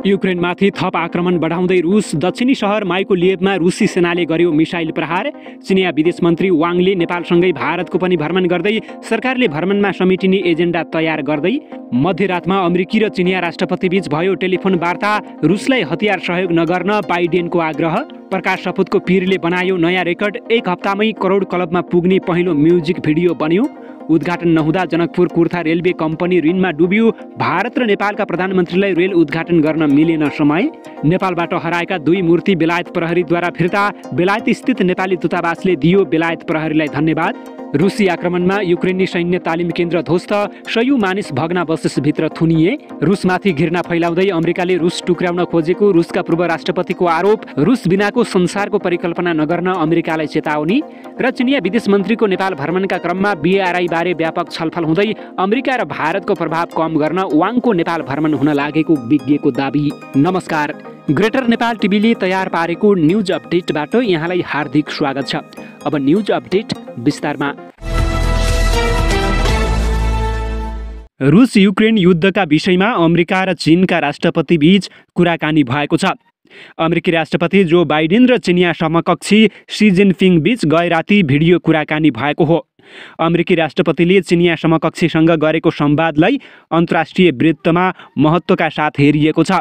युक्रेनमाथि थप आक्रमण बढाउँदै रुस दक्षिणी सहर माइकोलिएभमा रुसी सेनाले गर्यो मिसाइल प्रहार। चिनिया विदेश मन्त्री वाङले नेपालसँगै भारतको पनि भ्रमण गर्दै सरकारले भ्रमणमा समेटिने एजेन्डा तयार गर्दै। मध्यरातमा अमेरिकी र चिनिया राष्ट्रपतिबीच भयो टेलिफोन वार्ता। रुसलाई हतियार सहयोग नगर्न बाइडेनको आग्रह। प्रकाश सपुतको पीरले बनायो नयाँ रेकर्ड। एक हप्तामै करोड क्लबमा पुग्ने पहिलो म्युजिक भिडियो बन्यो। उद्घाटन नहुँदा जनकपुर कुर्था रेलवे कम्पनी ऋणमा डुब्यो। भारत र नेपालका प्रधानमन्त्रीलाई रेल उद्घाटन गर्न मिलेन समय। नेपालबाट हराएका 2 मूर्ति बेलायत प्रहरीद्वारा फिर्ता। बेलायत स्थित नेपाली दूतावासले दियो बेलायत प्रहरीलाई धन्यवाद। रुसी आक्रमणमा युक्रेनी सैन्य तालिम केन्द्र ध्वस्त। 100 मानिस भग्नावशेषभित्र थुनिए। रुसमाथि घृणा फैलाउँदै अमेरिकाले रुस टुक्र्याउन खोजेको रुसका पूर्व राष्ट्रपतिको आरोप। रुस बिनाको संसारको परिकल्पना नगर्न अमेरिकालाई चेतावनी। र चिनिया विदेश मन्त्रीको नेपाल भ्रमणका क्रममा BRI बारे व्यापक छलफल हुँदै अमेरिका र भारतको प्रभाव कम गर्न वाङको नेपाल भ्रमण हुन लागेको विज्ञको दाबी। नमस्कार, ग्रेटर नेपाल टिभीले तयार पारेको न्युज अपडेटबाट यहाँलाई हार्दिक स्वागत छ। अब न्युज अपडेट विस्तारमा। रुस युक्रेन युद्धका विषयमा अमेरिका र चीनका राष्ट्रपति बीच कुराकानी भएको छ। अमेरिकी राष्ट्रपति जो बाइडेन र चिनिया समकक्षी सी जिनपिङ बीच गए राति भिडियो कुराकानी भएको हो। अमेरिकी राष्ट्रपतिले चिनिया समकक्षीसँग गरेको संवादलाई अन्तर्राष्ट्रिय वृत्तमा महत्त्वका साथ हेरिएको छ।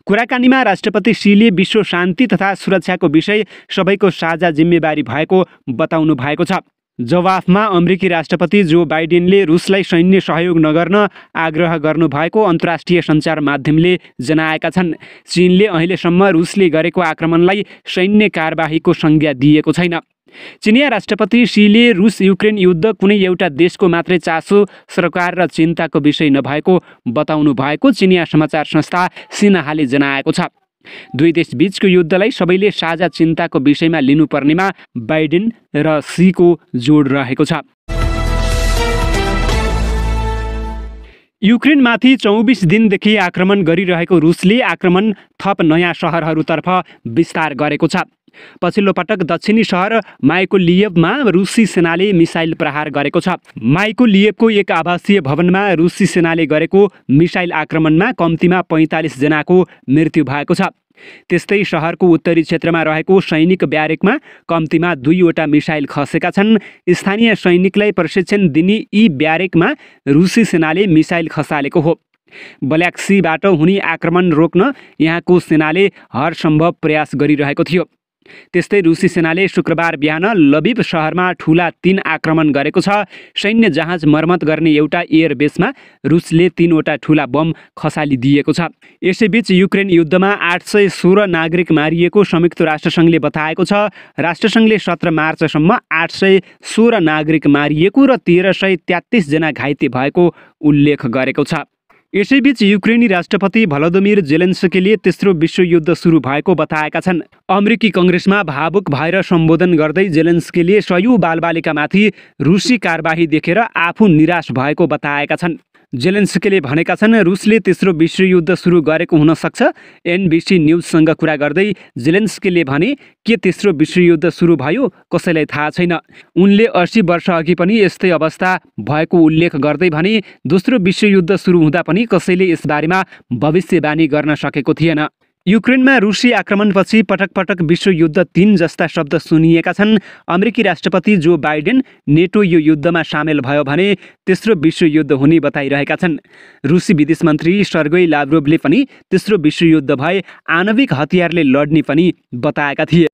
कुराकानीमा राष्ट्रपति सीले विश्व शान्ति तथा सुरक्षाको विषय सबैको साझा जिम्मेवारी भएको बताउनु भएको छ। जवाफमा अमेरिकी राष्ट्रपति जो बाइडेनले रुसलाई सैन्य सहयोग नगर्न आग्रह गर्नुभएको अन्तर्राष्ट्रिय सञ्चार माध्यमले जनाएका छन्। चीनले अहिलेसम्म रुसले गरेको आक्रमणलाई सैन्य कारबाहीको संज्ञा दिएको छैन। चिनिया राष्ट्रपति सीले रुस युक्रेन युद्ध कुनै एउटा देशको मात्रै चासो, सरकार र चिन्ताको विषय नभएको बताउनु भएको चिनिया समाचार संस्था सिन्हाले जनाएको छ। 2 देश बीचको युद्धलाई सबैले साझा चिन्ताको विषयमा लिनुपर्नेमा बाइडेन र सीको जोड रहेको छ। युक्रेनमाथि 24 दिनदेखि आक्रमण गरिरहेको रुसले आक्रमण थप नयाँ सहरहरूतर्फ विस्तार गरेको छ। पछिल्लो पटक दक्षिणी सहर माइकोलिएभमा रुसी सेनाले मिसाइल प्रहार गरेको छ। माइकोलिएभको एक आवासीय भवनमा रुसी सेनाले गरेको मिसाइल आक्रमणमा कम्तीमा 45 जनाको मृत्यु भएको छ। त्यस्तै सहरको उत्तरी क्षेत्रमा रहेको सैनिक ब्यारेकमा कम्तीमा 2वटा मिसाइल खसेका छन्। स्थानीय सैनिकलाई प्रशिक्षण दिने यी ब्यारेकमा रुसी सेनाले मिसाइल खसालेको हो। ब्ल्याक सीबाट हुने आक्रमण रोक्न यहाँको सेनाले हरसम्भव प्रयास गरिरहेको थियो। त्यस्तै रुसी सेनाले शुक्रबार बिहान लविभ सहरमा ठुला 3 आक्रमण गरेको छ। सैन्य जहाज मर्मत गर्ने एउटा एयरबेसमा रुसले 3वटा ठुला बम खसालिदिएको छ। यसैबीच युक्रेन युद्धमा 816 नागरिक मारिएको संयुक्त राष्ट्रसङ्घले बताएको छ। राष्ट्रसङ्घले 17 मार्चसम्म 816 नागरिक मारिएको र 1333 जना घाइते भएको उल्लेख गरेको छ। यसैबीच युक्रेनी राष्ट्रपति भलोदिमिर जेलेन्स्कीले तेस्रो विश्वयुद्ध सुरु भएको बताएका छन्। अमेरिकी कङ्ग्रेसमा भावुक भएर सम्बोधन गर्दै जेलेन्स्कीले 100 बालबालिकामाथि रुसी कारबाही देखेर आफू निराश भएको बताएका छन्। जेलेन्स्कीले भनेका छन् रुसले तेस्रो विश्वयुद्ध सुरु गरेको हुन सक्छ। NBC न्युजसँग कुरा गर्दै जेलेन्स्कीले भने के तेस्रो विश्वयुद्ध सुरु भयो कसैलाई थाहा छैन। उनले 80 वर्ष अघि पनि यस्तै अवस्था भएको उल्लेख गर्दै भने दोस्रो विश्वयुद्ध सुरु हुँदा पनि कसैले यसबारेमा भविष्यवाणी गर्न सकेको थिएन। युक्रेनमा रुसी आक्रमणपछि पटक पटक विश्वयुद्ध 3 जस्ता शब्द सुनिएका छन्। अमेरिकी राष्ट्रपति जो बाइडेन नेटो यो युद्धमा सामेल भयो भने तेस्रो विश्वयुद्ध हुने बताइरहेका छन्। रुसी विदेश मन्त्री सर्गेई लाभ्रोभले पनि तेस्रो विश्वयुद्ध भए आणविक हतियारले लड्ने पनि बताएका थिए।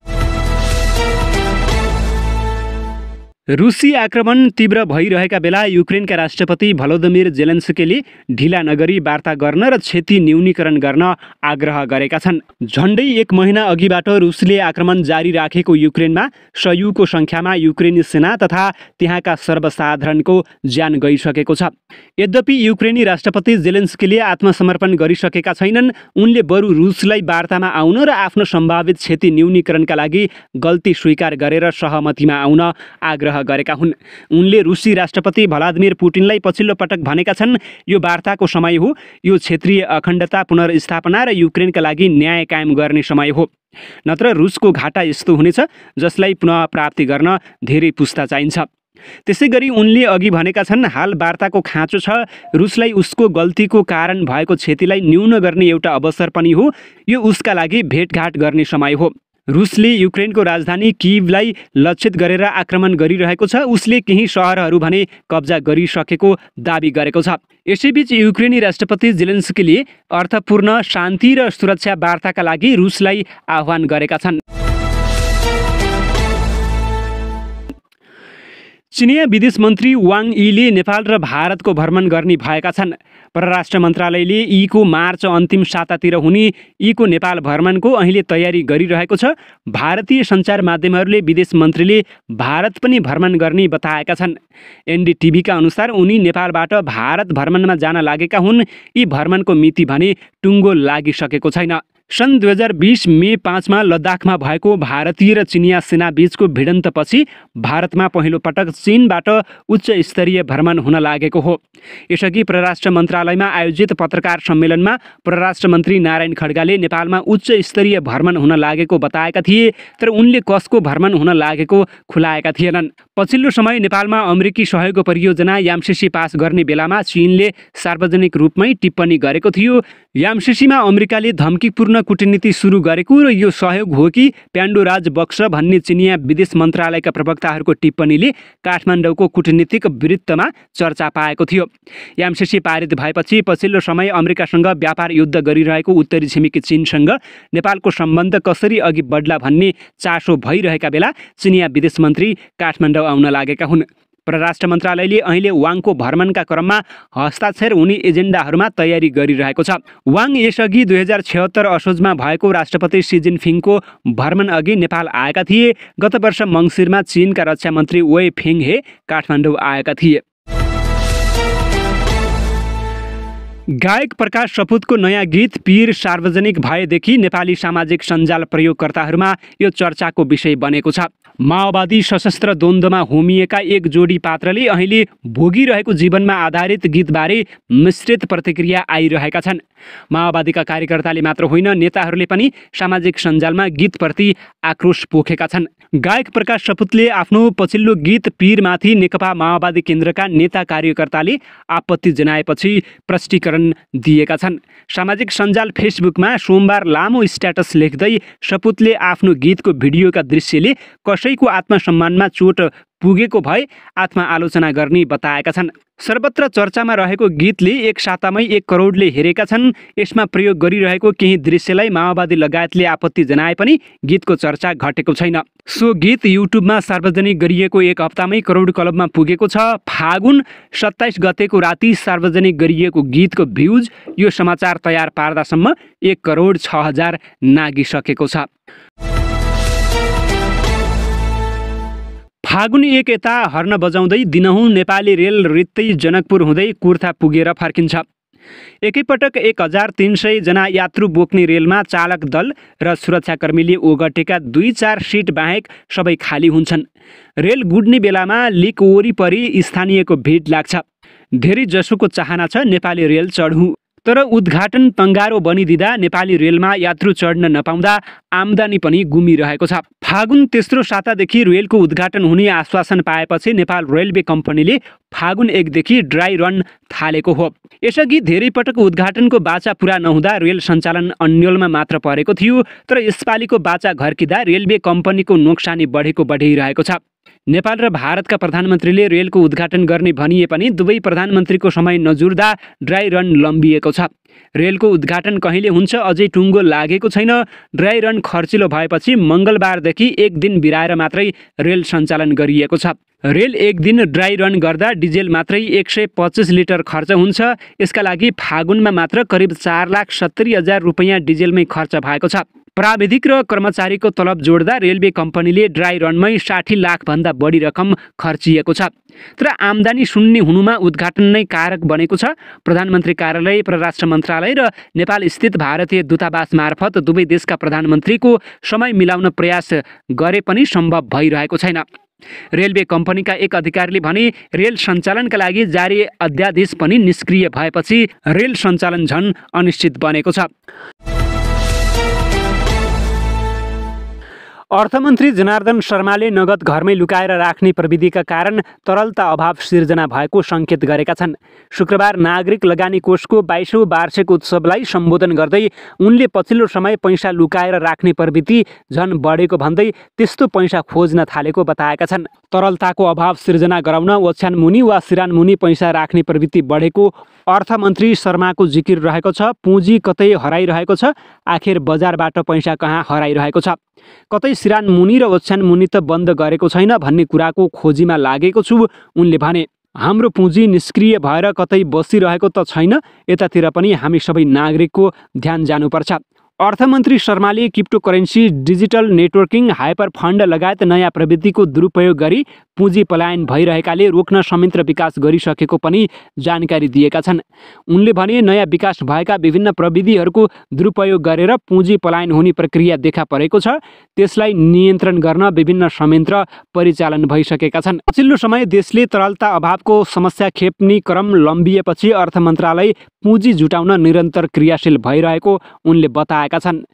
रुसी आक्रमण तीव्र भइरहेका बेला युक्रेनका राष्ट्रपति भलोदिमिर जेलेन्स्कीले ढिला नगरी वार्ता गर्न र क्षति न्यूनीकरण गर्न आग्रह गरेका छन्। झण्डै 1 महिना अघिबाट रुसले आक्रमण जारी राखेको युक्रेनमा 100को संख्यामा युक्रेनी सेना तथा त्यहाँका सर्वसाधारणको ज्यान गइसकेको छ। यद्यपि युक्रेनी राष्ट्रपति जेलेन्स्कीले आत्मसमर्पण गरिसकेका छैनन्। उनले बरु रुसलाई वार्तामा आउन र आफ्नो सम्भावित क्षति न्यूनीकरणका लागि गल्ती स्वीकार गरेर सहमतिमा आउन आग्रह गरेका हुन्। उनले रुसी राष्ट्रपति भ्लादिमिर पुटिनलाई पछिल्लो पटक भनेका छन् यो वार्ताको समय हो। यो क्षेत्रीय अखण्डता पुनर्स्थापना र युक्रेनका लागि न्याय कायम गर्ने समय हो। नत्र रुसको घाटा यस्तो हुनेछ जसलाई पुनः प्राप्ति गर्न धेरै पुस्ता चाहिन्छ। त्यसैगरी उनले अघि भनेका छन्, हाल वार्ताको खाँचो छ, रुसलाई उसको गल्तीको कारण भएको क्षतिलाई न्यून गर्ने एउटा अवसर पनि हो। यो उसका लागि भेटघाट गर्ने समय हो। रुसले युक्रेनको राजधानी कियभलाई लक्षित गरेर आक्रमण गरिरहेको छ। उसले केही सहरहरू भने कब्जा गरिसकेको दाबी गरेको छ। यसैबीच युक्रेनी राष्ट्रपति जेलेन्स्कीले अर्थपूर्ण शान्ति र सुरक्षा वार्ताका लागि रुसलाई आह्वान गरेका छन्। चिनिया विदेश मन्त्री वाङ यीले नेपाल र भारतको भ्रमण गर्ने भएका छन्। परराष्ट्र मन्त्रालयले यीको मार्च अन्तिम सातातिर हुने यीको नेपाल भ्रमणको अहिले तयारी गरिरहेको छ। भारतीय सञ्चार माध्यमहरूले विदेश मन्त्रीले भारत पनि भ्रमण गर्ने बताएका छन्। एनडीटीभीका अनुसार उनी नेपालबाट भारत भ्रमणमा जान लागेका हुन्। यी भ्रमणको मिति भने टुङ्गो लागिसकेको छैन। सन् 2020 मे 5 मा लद्दाखमा भएको भारतीय र चिनिया सेना बीचको भिडन्तपछि भारतमा पहिलो पटक चीनबाट उच्च स्तरीय भ्रमण हुन लागेको हो। यसअघि परराष्ट्र मन्त्रालयमा आयोजित पत्रकार सम्मेलनमा परराष्ट्र मन्त्री नारायण खड्गाले नेपालमा उच्च स्तरीय भ्रमण हुन लागेको बताएका थिए, तर उनले कसको भ्रमण हुन लागेको खुलाएका थिएनन्। पछिल्लो समय नेपालमा अमेरिकी सहयोग परियोजना यामसिसी पास गर्ने बेलामा चीनले सार्वजनिक रूपमै टिप्पणी गरेको थियो। यामसिसीमा अमेरिकाले धम्कीपूर्ण कूटनीति सुरु गरेको र यो सहयोग हो कि प्यान्डो राज बक्स भन्ने चिनिया विदेश मन्त्रालयका प्रवक्ताहरूको टिप्पणीले काठमाडौँको कूटनीतिक वृत्तमा चर्चा पाएको थियो। यामसिसी पारित भएपछि पछिल्लो समय अमेरिकासँग व्यापार युद्ध गरिरहेको उत्तरी छिमेकी चीनसँग नेपालको सम्बन्ध कसरी अघि बढ्ला भन्ने चासो भइरहेका बेला चिनिया विदेश मन्त्री काठमाडौँ आउन लागेका हुन्। परराष्ट्र मन्त्रालयले अहिले वाङको भ्रमणका क्रममा हस्ताक्षर हुने एजेन्डाहरूमा तयारी गरिरहेको छ। वाङ यसअघि 2076 असोजमा भएको राष्ट्रपति सी जिनपिङको भ्रमण अघि नेपाल आएका थिए। गत वर्ष मङ्सिरमा चीनका रक्षा मन्त्री वेइ फेङहे काठमाडौँ आएका थिए। गायक प्रकाश सपुतको नयाँ गीत पीर सार्वजनिक भएदेखि नेपाली सामाजिक सञ्जाल प्रयोगकर्ताहरूमा यो चर्चाको विषय बनेको छ। माओवादी सशस्त्र द्वन्द्वमा होमिएका एक जोडी पात्रले अहिले भोगिरहेको जीवनमा आधारित गीतबारे मिश्रित प्रतिक्रिया आइरहेका छन्। माओवादीका कार्यकर्ताले मात्र होइन, नेताहरूले पनि सामाजिक सञ्जालमा गीतप्रति आक्रोश पोखेका छन्। गायक प्रकाश सपुतले आफ्नो पछिल्लो गीत पीरमाथि नेकपा माओवादी केन्द्रका नेता कार्यकर्ताले आपत्ति जनाएपछि प्रष्टीकरण दिएका छन्। सामाजिक सञ्जाल फेसबुकमा सोमबार लामो स्ट्याटस लेख्दै सपुतले आफ्नो गीतको भिडियोका दृश्यले कसैको आत्मसम्मानमा चोट पुगेको भए आत्मआलोचना गर्ने बताएका छन्। सर्वत्र चर्चामा रहेको गीतले एक सातामै 1 करोडले हेरेका छन्। यसमा प्रयोग गरिरहेको केही दृश्यलाई माओवादी लगायतले आपत्ति जनाए पनि गीतको चर्चा घटेको छैन। सो गीत युट्युबमा सार्वजनिक गरिएको 1 हप्तामै करोड क्लबमा पुगेको छ। फागुन 27 गतेको राति सार्वजनिक गरिएको गीतको भ्युज यो समाचार तयार पार्दासम्म 1 करोड 6 हजार नागिसकेको छ। फागुन 1 यता हर्न बजाउँदै दिनहुँ नेपाली रेल रित्तै जनकपुर हुँदै कुर्था पुगेर फर्किन्छ। एकैपटक 1300 जना यात्रु बोक्ने रेलमा चालक दल र सुरक्षाकर्मीले ओगटेका 2-4 सिट बाहेक सबै खाली हुन्छन्। रेल गुड्ने बेलामा लिक वरिपरि स्थानीयको भिड लाग्छ। धेरै जसोको चाहना छ नेपाली रेल चढौँ, तर उद्घाटन तङ्गारो बनिदिँदा नेपाली रेलमा यात्रु चढ्न नपाउँदा आम्दानी पनि गुमिरहेको छ। फागुन तेस्रो सातादेखि रेलको उद्घाटन हुने आश्वासन पाएपछि नेपाल रेलवे कम्पनीले फागुन 1 देखि ड्राई रन थालेको हो। यसअघि धेरै पटक उद्घाटनको बाचा पुरा नहुँदा रेल सञ्चालन अन्यलमा मात्र परेको थियो, तर यसपालिको बाचा घर्किँदा रेलवे कम्पनीको नोक्सानी बढेको बढिरहेको छ। नेपाल र भारतका प्रधानमन्त्रीले रेलको उद्घाटन गर्ने भनिए पनि दुवै प्रधानमन्त्रीको समय नजुर्दा ड्राई रन लम्बिएको छ। रेलको उद्घाटन कहिले हुन्छ अझै टुङ्गो लागेको छैन। ड्राई रन खर्चिलो भएपछि मङ्गलबारदेखि 1 दिन बिराएर मात्रै रेल सञ्चालन गरिएको छ। रेल 1 दिन ड्राई रन गर्दा डिजेल मात्रै 125 लिटर खर्च हुन्छ। यसका लागि फागुनमा मात्र करिब 4,70,000 रुपैयाँ डिजेलमै खर्च भएको छ। प्राविधिक र कर्मचारीको तलब जोड्दा रेलवे कम्पनीले ड्राई रनमै 60 लाखभन्दा बढी रकम खर्चिएको छ। तर आम्दानी शून्य हुनुमा उद्घाटन नै कारक बनेको छ। प्रधानमन्त्री कार्यालय, परराष्ट्र मन्त्रालय र नेपाल स्थित भारतीय दूतावास मार्फत दुवै देशका प्रधानमन्त्रीको समय मिलाउन प्रयास गरे पनि सम्भव भइरहेको छैन। रेलवे कम्पनीका एक अधिकारीले भने रेल सञ्चालनका लागि जारी अध्यादेश पनि निष्क्रिय भएपछि रेल सञ्चालन झन अनिश्चित बनेको छ। अर्थमन्त्री जनार्दन शर्माले नगद घरमै लुकाएर राख्ने प्रविधिका कारण तरलता अभाव सिर्जना भएको सङ्केत गरेका छन्। शुक्रबार नागरिक लगानी कोषको 22औं वार्षिक उत्सवलाई सम्बोधन गर्दै उनले पछिल्लो समय पैसा लुकाएर राख्ने प्रवृत्ति झन बढेको भन्दै त्यस्तो पैसा खोज्न थालेको बताएका छन्। तरलताको अभाव सिर्जना गराउन ओछ्यानमुनि वा सिरानमुनि पैसा राख्ने प्रवृत्ति बढेको अर्थमन्त्री शर्माको जिकिर रहेको छ। पुँजी कतै हराइरहेको छ, आखिर बजारबाट पैसा कहाँ हराइरहेको छ? कतै सिरानमुनि र ओछ्यानमुनि त बन्द गरेको छैन भन्ने कुराको खोजीमा लागेको छु उनले भने। हाम्रो पुँजी निष्क्रिय भएर कतै बसिरहेको त छैन, यतातिर पनि हामी सबै नागरिकको ध्यान जानुपर्छ। अर्थमन्त्री शर्माले cryptocurrency, digital networking, hyper fund लगायत नयाँ प्रविधिको दुरुपयोग गरी पुँजी पलायन भइरहेकाले रोक्न संयन्त्र विकास गरिसकेको पनि जानकारी दिएका छन्। उनले भने नयाँ विकास भएका विभिन्न प्रविधिहरूको दुरुपयोग गरेर पुँजी पलायन हुने प्रक्रिया देखा परेको छ। त्यसलाई नियन्त्रण गर्न विभिन्न संयन्त्र परिचालन भइसकेका छन्। पछिल्लो समय देशले तरलता अभावको समस्या खेप्ने क्रम लम्बिएपछि अर्थ मन्त्रालय पुँजी जुटाउन निरन्तर क्रियाशील भइरहेको उनले बताएका छन्।